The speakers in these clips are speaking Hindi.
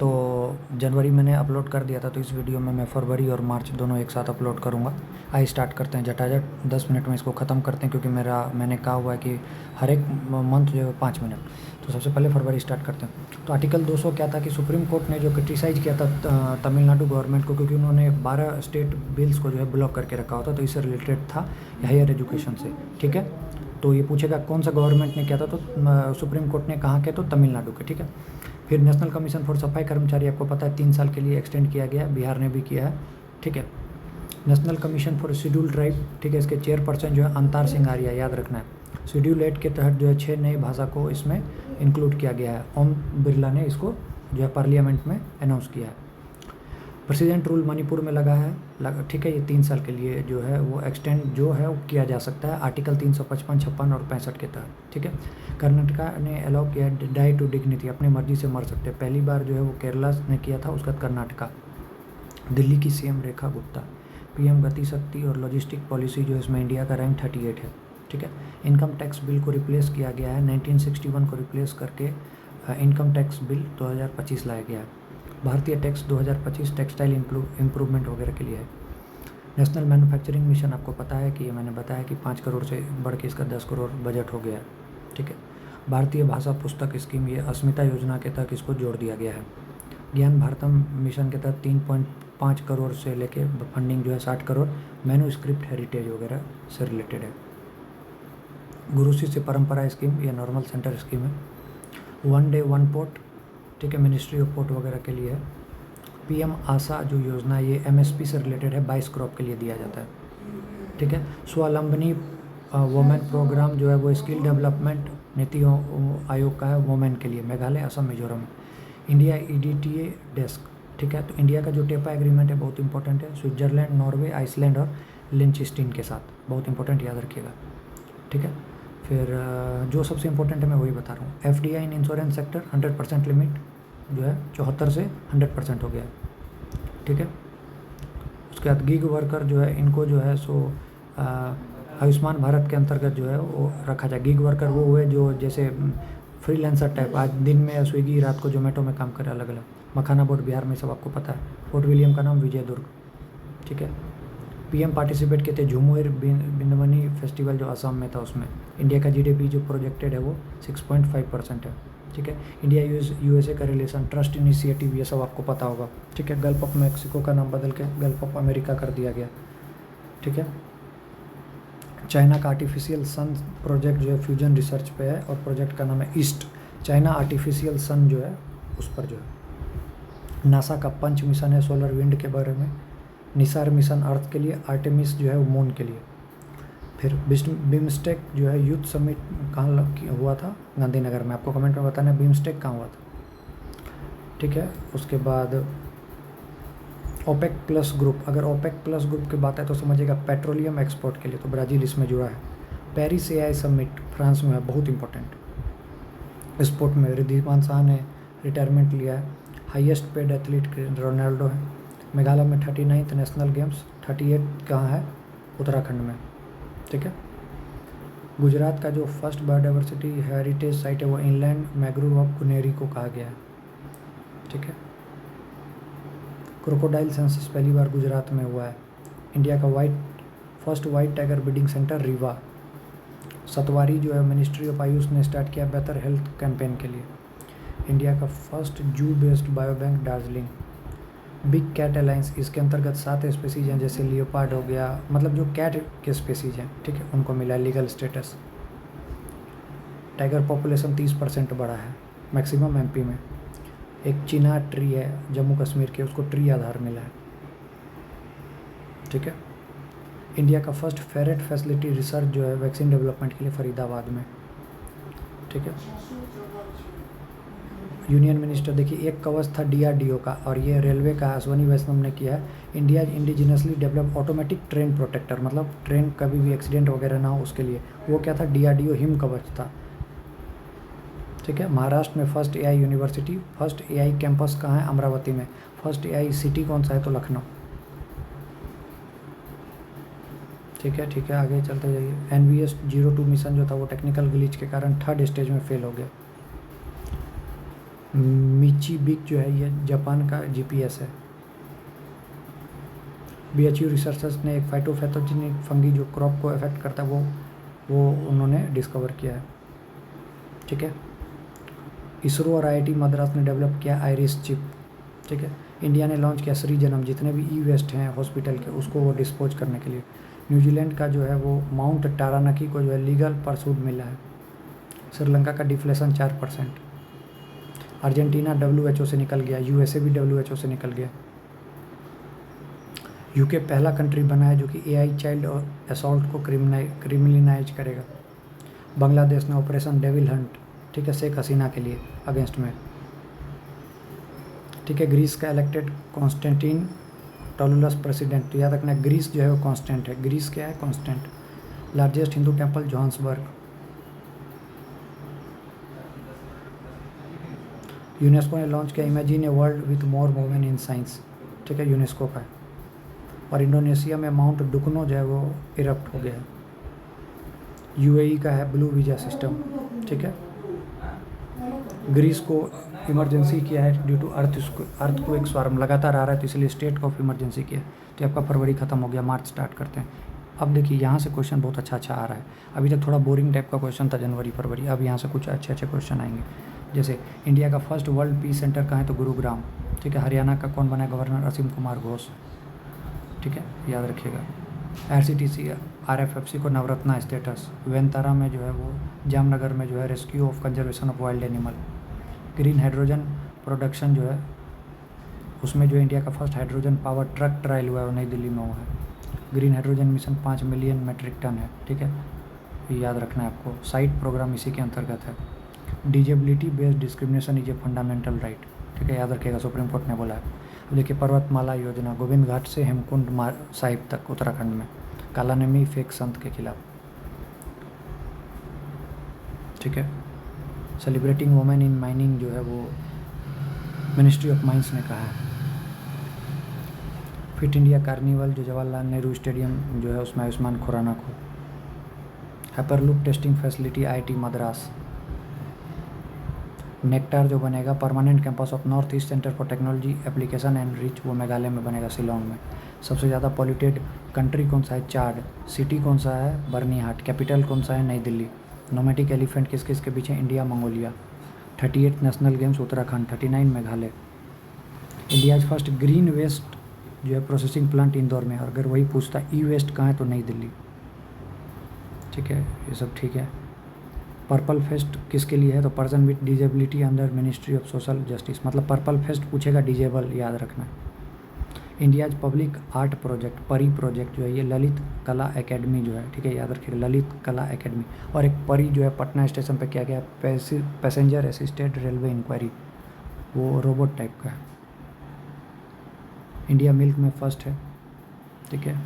तो जनवरी मैंने अपलोड कर दिया था, तो इस वीडियो में मैं फरवरी और मार्च दोनों एक साथ अपलोड करूँगा। आइए स्टार्ट करते हैं झटाझट, 10 मिनट में इसको ख़त्म करते हैं, क्योंकि मैंने कहा हुआ है कि हर एक मंथ जो है 5 मिनट। तो सबसे पहले फरवरी स्टार्ट करते हैं। तो आर्टिकल 200 क्या था कि सुप्रीम कोर्ट ने जो क्रिटिसाइज़ किया था तमिलनाडु गवर्नमेंट को, क्योंकि उन्होंने 12 स्टेट बिल्स को जो है ब्लॉक करके रखा होता, तो इससे रिलेटेड था हायर एजुकेशन से। ठीक है, तो ये पूछेगा कौन सा गवर्नमेंट ने किया था, तो सुप्रीम कोर्ट ने कहाँ के, तो तमिलनाडु के। ठीक है, फिर नेशनल कमीशन फॉर सफाई कर्मचारी, आपको पता है 3 साल के लिए एक्सटेंड किया गया, बिहार ने भी किया है। ठीक है, national commission for schedule tribe, ठीक है, इसके चेयरपर्सन जो है अंतार सिंह आर्या, याद रखना है। शेड्यूल 8 के तहत जो है 6 नए भाषा को इसमें इंक्लूड किया गया है। ओम बिरला ने इसको जो है पार्लियामेंट में अनाउंस किया है। प्रेसिडेंट रूल मणिपुर में लगा है, ठीक है, ये 3 साल के लिए जो है वो एक्सटेंड जो है वो किया जा सकता है आर्टिकल 355, 56 और 65 के तहत। ठीक है, कर्नाटका ने अलाउ किया है डाई टू डिग्निटी, अपनी मर्जी से मर सकते हैं। पहली बार जो है वो केरला ने किया था, उसका कर्नाटका। दिल्ली की सीएम रेखा गुप्ता। पीएम गति शक्ति और लॉजिस्टिक पॉलिसी जो है इसमें इंडिया का रैंक 38 है। ठीक है, इनकम टैक्स बिल को रिप्लेस किया गया है, 1961 को रिप्लेस करके इनकम टैक्स बिल 2025 लाया गया है। भारतीय टैक्स 2025 टेक्सटाइल इम्प्रूवमेंट वगैरह के लिए है। नेशनल मैन्युफैक्चरिंग मिशन, आपको पता है कि मैंने बताया कि 5 करोड़ से बढ़ के इसका 10 करोड़ बजट हो गया है। ठीक है, भारतीय भाषा पुस्तक स्कीम, ये अस्मिता योजना के तहत इसको जोड़ दिया गया है। ज्ञान भारतम मिशन के तहत 3.5 करोड़ से लेके फंडिंग जो है 60 करोड़ मैन्युस्क्रिप्ट हेरिटेज वगैरह से रिलेटेड है। गुरु शिष्य परंपरा स्कीम, ये नॉर्मल सेंटर स्कीम है। 1 डे 1 पोर्ट, ठीक है, मिनिस्ट्री ऑफ पोर्ट वगैरह के लिए है। पीएम आशा जो योजना, ये एमएसपी से रिलेटेड है, 22 क्रॉप के लिए दिया जाता है। ठीक है, स्वावलंबनी वुमेन प्रोग्राम जो है वो स्किल डेवलपमेंट नीति आयोग का है वुमेन के लिए, Meghalaya, Assam, Mizoram. India EDTA desk, ठीक है, तो इंडिया का जो टेपा एग्रीमेंट है बहुत इंपॉर्टेंट है, स्विट्जरलैंड, नॉर्वे, आइसलैंड और लिंचस्टीन के साथ, बहुत इंपॉर्टेंट, याद रखिएगा। ठीक है, फिर जो सबसे इंपॉर्टेंट है मैं वही बता रहा हूँ। FDI in insurance sector 100% limit जो है 74 से 100% हो गया है। ठीक है, उसके बाद गिग वर्कर जो है इनको जो है सो आयुष्मान भारत के अंतर्गत जो है वो रखा जाए। गिग वर्कर वो हुए जो जैसे फ्रीलांसर टाइप, आज दिन में स्विगी, रात को जोमेटो में काम करे अलग अलग। मखाना बोर्ड बिहार में, सब आपको पता है। फोर्ट विलियम का नाम विजय दुर्ग। ठीक है, पीएम पार्टिसिपेट किए थे झुमुर बिंदवनी फेस्टिवल जो असम में था, उसमें इंडिया का जीडीपी जो प्रोजेक्टेड है वो 6.5% है। ठीक है, इंडिया यूएसए का रिलेशन, ट्रस्ट इनिशिएटिव, ये सब आपको पता होगा। ठीक है, गल्फ ऑफ मैक्सिको का नाम बदल के गल्फ ऑफ अमेरिका कर दिया गया। ठीक है, चाइना का आर्टिफिशियल सन प्रोजेक्ट जो है फ्यूजन रिसर्च पे है, और प्रोजेक्ट का नाम है ईस्ट चाइना आर्टिफिशियल सन जो है उस पर जो है। नासा का पंच मिशन है सोलर विंड के बारे में। निसार मिशन अर्थ के लिए, आर्टेमिस जो है वो मून के लिए। फिर बिम्स्टेक जो है यूथ समिट कहाँ हुआ था, गांधीनगर में। आपको कमेंट में बताना बिम्स्टेक कहाँ हुआ था। ठीक है, उसके बाद ओपेक प्लस ग्रुप, अगर ओपेक प्लस ग्रुप की बात है तो समझिएगा पेट्रोलियम एक्सपोर्ट के लिए, तो ब्राज़ील इसमें जुड़ा है। पेरिस एआई समिट फ्रांस में है, बहुत इंपॉर्टेंट। स्पोर्ट में रिद्धिमान शाह ने रिटायरमेंट लिया है। हाईएस्ट पेड एथलीट रोनाल्डो है। मेघालय में 39th नेशनल गेम्स, 38 कहाँ है, उत्तराखंड में। ठीक है, गुजरात का जो फर्स्ट बायोडाइवर्सिटी हेरिटेज साइट है वो इनलैंड मैंग्रोव ऑफ गुनेरी को कहा गया है। ठीक है, क्रोकोडाइल सेंसस पहली बार गुजरात में हुआ है। इंडिया का first white tiger breeding centre Rewa. सतवारी जो है मिनिस्ट्री ऑफ आयुष ने स्टार्ट किया बेहतर हेल्थ कैंपेन के लिए। इंडिया का first zoo based bio bank Darjeeling. Big cat alliance, इसके अंतर्गत 7 स्पीसीज हैं, जैसे लियोपार्ड हो गया, मतलब जो कैट के स्पीसीज हैं, ठीक है, उनको मिला लीगल स्टेटस। टाइगर पॉपुलेशन 30% बढ़ा है, मैक्सिमम एमपी में। एक चीना ट्री है जम्मू कश्मीर के, उसको ट्री आधार मिला है। ठीक है, इंडिया का फर्स्ट फेरेट फैसिलिटी रिसर्च जो है वैक्सीन डेवलपमेंट के लिए फरीदाबाद में। ठीक है, यूनियन मिनिस्टर देखिए, एक कवच था डीआरडीओ का, और ये रेलवे का अश्वनी वैष्णव ने किया है। India indigenously develop automatic train protector, मतलब ट्रेन कभी भी एक्सीडेंट वगैरह ना हो उसके लिए। वो क्या था, डीआरडीओ हिम कवच था। ठीक है, महाराष्ट्र में first AI university, first AI campus कहाँ है, अमरावती में। फर्स्ट एआई सिटी कौन सा है, तो लखनऊ। ठीक है, आगे चलते जाइए। NVS 02 मिशन जो था वो टेक्निकल ग्लिच के कारण 3rd स्टेज में फेल हो गया। मिचिबिक जो है ये जापान का GPS है। BHU रिसर्चर्स ने एक फाइटोपैथोजेनिक फंगी जो क्रॉप को अफेक्ट करता है वो उन्होंने डिस्कवर किया है। ठीक है। इसरो और IIT मद्रास ने डेवलप किया आइरिस चिप। ठीक है। इंडिया ने लॉन्च किया श्रीजनम, जितने भी ई वेस्ट हैं हॉस्पिटल के उसको वो डिस्पोज करने के लिए। न्यूजीलैंड का जो है वो माउंट टारानकी को जो है लीगल परसूट मिला है। श्रीलंका का डिफ्लेशन 4%। अर्जेंटीना WHO से निकल गया। USA भी WHO से निकल गया। UK पहला कंट्री बना है जो कि AI चाइल्ड और असॉल्ट को क्रिमिनलाइज करेगा। बांग्लादेश ने ऑपरेशन डेविल हंट, ठीक है, शेख हसीना के लिए अगेंस्ट में। ठीक है। ग्रीस का इलेक्टेड कॉन्स्टेंटिन टोलुलस प्रेसिडेंट। तो याद रखना ग्रीस जो है वो कांस्टेंट है। ग्रीस क्या है? Constant. Largest Hindu temple Johannesburg. UNESCO ने लॉन्च किया imagine a world with more women in science. ठीक है, यूनेस्को का है। और इंडोनेशिया में माउंट डुकनो जो है वो इरप्ट हो गया है। UAE का है ब्लू वीजा सिस्टम। ठीक है। ग्रीस को इमरजेंसी किया है ड्यू टू अर्थ को एक स्वार्म लगातार आ रहा है, तो इसलिए स्टेट ऑफ इमरजेंसी किया। तो आपका फरवरी खत्म हो गया, मार्च स्टार्ट करते हैं। अब देखिए यहाँ से क्वेश्चन बहुत अच्छा आ रहा है। अभी तक थोड़ा बोरिंग टाइप का क्वेश्चन था जनवरी फरवरी, अब यहाँ से कुछ अच्छे क्वेश्चन आएंगे। जैसे इंडिया का फर्स्ट वर्ल्ड पीस सेंटर कहाँ है? तो गुरुग्राम। ठीक है। हरियाणा का कौन बना है गवर्नर? असीम कुमार घोष। ठीक है, याद रखिएगा। RCTC RFFC को नवरत्ना स्टेटस। वेंतारा में जो है वो जामनगर में जो है rescue of conservation of wild animal. Green hydrogen production जो है उसमें जो इंडिया का first hydrogen power truck trial हुआ है वो नई दिल्ली में हुआ है। Green hydrogen mission 5 million metric ton है। ठीक है, ये याद रखना है आपको। साइट प्रोग्राम इसी के अंतर्गत है। Disability based discrimination is a fundamental right. ठीक है, याद रखिएगा, सुप्रीम कोर्ट ने बोला है। अब देखिए पर्वतमाला योजना, गोविंद घाट से हेमकुंड साहिब तक उत्तराखंड में, कालानेमी फेक संत के खिलाफ। ठीक है। सेलिब्रेटिंग वुमेन इन माइनिंग जो है वो मिनिस्ट्री ऑफ माइंस ने कहा है। फिट इंडिया कार्निवल जो जवाहरलाल नेहरू स्टेडियम जो है उसमें आयुष्मान खुराना को। Hyperloop testing facility IIT Madras. Nectar जो बनेगा permanent campus of north east centre for technology application and rich, वो मेघालय में बनेगा, शिलोंग में। सबसे ज़्यादा पॉल्यूटेड कंट्री कौन सा है? चाड। सिटी कौन सा है? बर्नीहाट। कैपिटल कौन सा है? नई दिल्ली। नोमेटिक एलिफेंट किस किस के पीछे? India Mongolia. 38 national games Uttarakhand. 39 Meghalaya. India first green waste जो है प्रोसेसिंग प्लांट इंदौर में। और अगर वही पूछता ई वेस्ट कहाँ है तो नई दिल्ली। ठीक है, ये सब ठीक है। पर्पल फेस्ट किसके लिए है? तो person with disability under ministry of social justice. मतलब पर्पल फेस्ट पूछेगा डिजेबल, याद रखना। इंडियाज पब्लिक आर्ट प्रोजेक्ट परी प्रोजेक्ट जो है ये ललित कला एकेडमी जो है, ठीक है, याद रखिएगा, ललित कला एकेडमी। और एक परी जो है पटना स्टेशन पे किया गया पैसेंजर असिस्टेड रेलवे इंक्वायरी, वो रोबोट टाइप का है। इंडिया मिल्क में फर्स्ट है। ठीक है।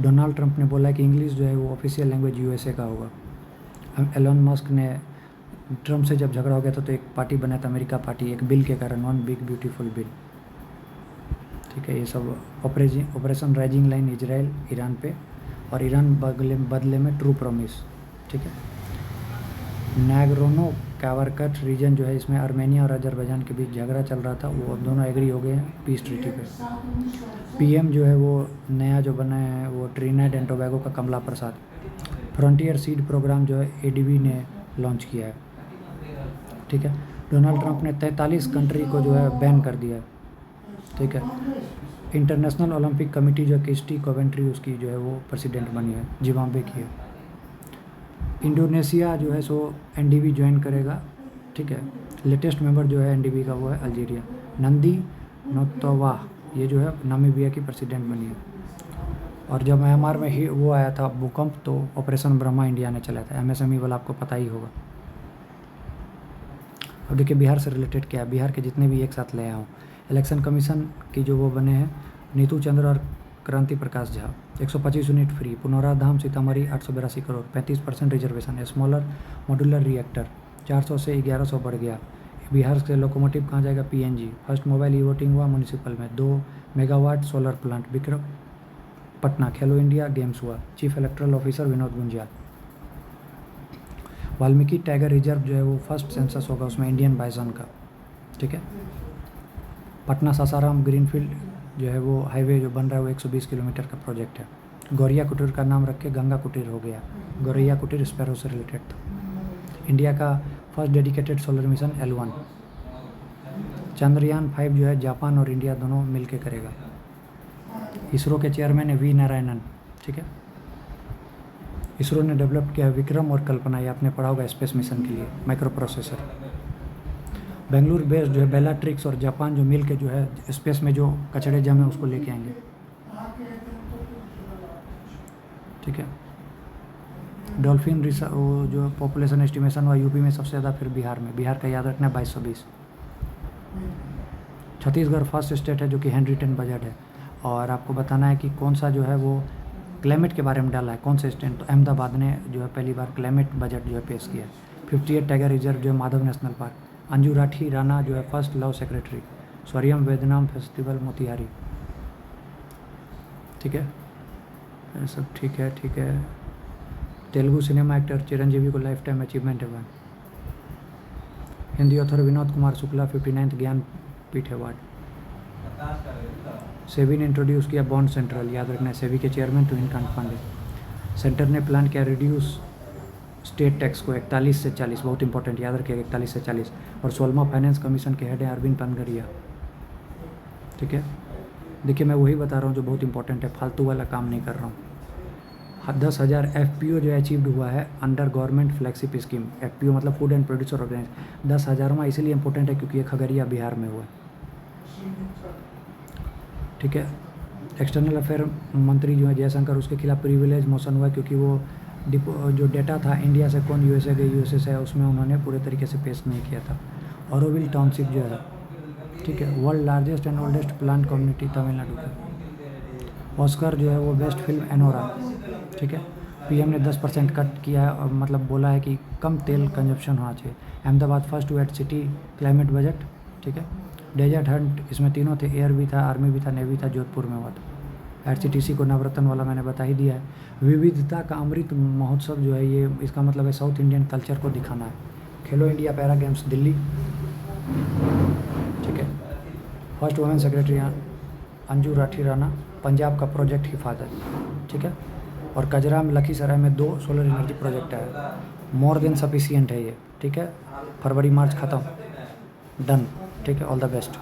डोनाल्ड ट्रंप ने बोला है कि इंग्लिश जो है वो ऑफिशियल लैंग्वेज USA का होगा। एलन मस्क ने ट्रंप से जब झगड़ा हो गया था तो एक पार्टी बनाया था अमेरिका पार्टी, एक बिल के कारण, वन बिग ब्यूटीफुल बिल। ठीक है, ये सब operation rising line Israel Iran पे, और ईरान बदले में ट्रू प्रॉमिस। ठीक है। नैग्रोनो कावरकट रीजन जो है इसमें आर्मेनिया और अजरबैजान के बीच झगड़ा चल रहा था, वो दोनों एग्री हो गए हैं पीस ट्रीटी पे। PM जो है वो नया जो बना है वो ट्रिनिडाद एंड टोबैगो का कमला प्रसाद। फ्रंटियर सीड प्रोग्राम जो है ADB ने लॉन्च किया है। ठीक है। डोनाल्ड ट्रंप ने 43 कंट्री को जो है बैन कर दिया है। ठीक है। इंटरनेशनल ओलंपिक कमेटी जो क्रिस्टी कोवेंट्री उसकी जो है वो प्रेसिडेंट बनी है, जिम्बाब्वे की है। इंडोनेशिया जो है सो NDB ज्वाइन करेगा। ठीक है। लेटेस्ट मेंबर जो है NDB का वो है अल्जीरिया। नंदी नोतोवा ये जो है नामीबिया की प्रेसिडेंट बनी है। और जब म्यांमार में ही वो आया था भूकंप तो ऑपरेशन ब्रह्मा इंडिया ने चलाया था। MSME वाला आपको पता ही होगा। अब देखिए बिहार से रिलेटेड क्या है, बिहार के जितने भी एक साथ ले आया हूँ। इलेक्शन कमीशन की जो वो बने हैं नीतू चंद्र और Kranti Prakash Jha. 125 unit free. Punaura Dham Sitamarhi 882 crore, 35% reservation. Smaller modular reactor 400 से 1100 बढ़ गया। बिहार से लोकोमोटिव कहाँ जाएगा? PNG। फर्स्ट मोबाइल वोटिंग हुआ म्यूनिसिपल में। 2 megawatt solar plant Vikram Patna. खेलो इंडिया गेम्स हुआ। Chief electoral officer Vinod Gunjyal. Valmiki tiger reserve जो है वो फर्स्ट सेंसस होगा उसमें इंडियन बाइसन का, ठीक है। पटना सासाराम ग्रीनफील्ड जो है वो हाईवे जो बन रहा है वो 120 किलोमीटर का प्रोजेक्ट है। गौरिया कुटीर का नाम रख के गंगा कुटीर हो गया, गौरैया कुटीर स्पैरो से रिलेटेड था। इंडिया का first dedicated solar mission L1। Chandrayaan 5 जो है जापान और इंडिया दोनों मिलके करेगा। इसरो के चेयरमैन है V नारायणन, ठीक है। इसरो ने डेवलप किया है विक्रम और कल्पना, ये आपने पढ़ा होगा स्पेस मिशन के लिए, माइक्रो प्रोसेसर। बेंगलुरु बेस्ड जो है बेलाट्रिक्स और जापान जो मिल के जो है स्पेस में जो कचड़े जमे उसको लेके आएंगे, ठीक है। डॉल्फिन रिसर्च वो जो पॉपुलेशन एस्टिमेशन हुआ यूपी में सबसे ज़्यादा, फिर बिहार में, बिहार का याद रखना है 2220। छत्तीसगढ़ फर्स्ट स्टेट है जो कि हैंड-रिटन बजट है। और आपको बताना है कि कौन सा जो है वो क्लाइमेट के बारे में डाला है, कौन से स्टेट, तो अहमदाबाद ने जो है पहली बार क्लाइमेट बजट जो है पेश किया है। 58 टाइगर रिजर्व जो है माधव नेशनल पार्क। अंजू राठी राणा जो है फर्स्ट लॉ सेक्रेटरी। स्वरियम वेदनाम फेस्टिवल मोतिहारी, ठीक है। ये सब ठीक है, ठीक है। तेलुगु सिनेमा एक्टर चिरंजीवी को life time achievement award. Hindi author Vinod Kumar Shukla 59th Jnanpith award. SEBI ने इंट्रोड्यूस किया बॉन्ड सेंट्रल, याद रखना है सेबी के चेयरमैन तुहिनकांत पांडे। सेंटर ने प्लान किया रिड्यूस स्टेट टैक्स को 41 से 40, बहुत इंपॉर्टेंट, याद रखिएगा 41 से 40। और 16वां फाइनेंस कमीशन के हेड हैं अरविंद पनगरिया, ठीक है। देखिए मैं वही बता रहा हूँ जो बहुत इंपॉर्टेंट है, फालतू वाला काम नहीं कर रहा हूँ। 10,000 FPO जो अचीव्ड हुआ है under government flagship scheme. FPO मतलब फूड एंड प्रोड्यूसर ऑर्गेनाइजेशन। 10,000वां इसलिए इंपॉर्टेंट है क्योंकि ये खगड़िया बिहार में हुआ है, ठीक है। एक्सटर्नल अफेयर मंत्री जो है जयशंकर, उसके खिलाफ प्रिविलेज मोशन हुआ क्योंकि वो जो डेटा था इंडिया से कौन USA गई, USA से, उसमें उन्होंने पूरे तरीके से पेश नहीं किया था। ऑरोविल टाउनशिप जो है, ठीक है, world largest and oldest plant community Tamil Nadu का। ऑस्कर जो है वो बेस्ट फिल्म एनोरा, ठीक है। PM ने 10% कट किया है और मतलब बोला है कि कम तेल कंजप्शन होना चाहिए। अहमदाबाद फर्स्ट हुआ सिटी क्लाइमेट बजट, ठीक है। डेजर्ट हंट, इसमें तीनों थे, एयर भी था, आर्मी भी था, नेवी था, जोधपुर में हुआ था। HCTC को नवरत्न वाला मैंने बता ही दिया है। विविधता का अमृत महोत्सव जो है ये, इसका मतलब है साउथ इंडियन कल्चर को दिखाना है। खेलो इंडिया पैरा गेम्स दिल्ली, ठीक है। First women secretary Anju Rathi Rana, Punjab का प्रोजेक्ट हिफाजत, ठीक है। और कजरा में लखीसराय में 2 सोलर एनर्जी प्रोजेक्ट है, मोर देन सफिशिएंट है ये, ठीक है। फरवरी मार्च ख़त्म, डन, ठीक है। All the best.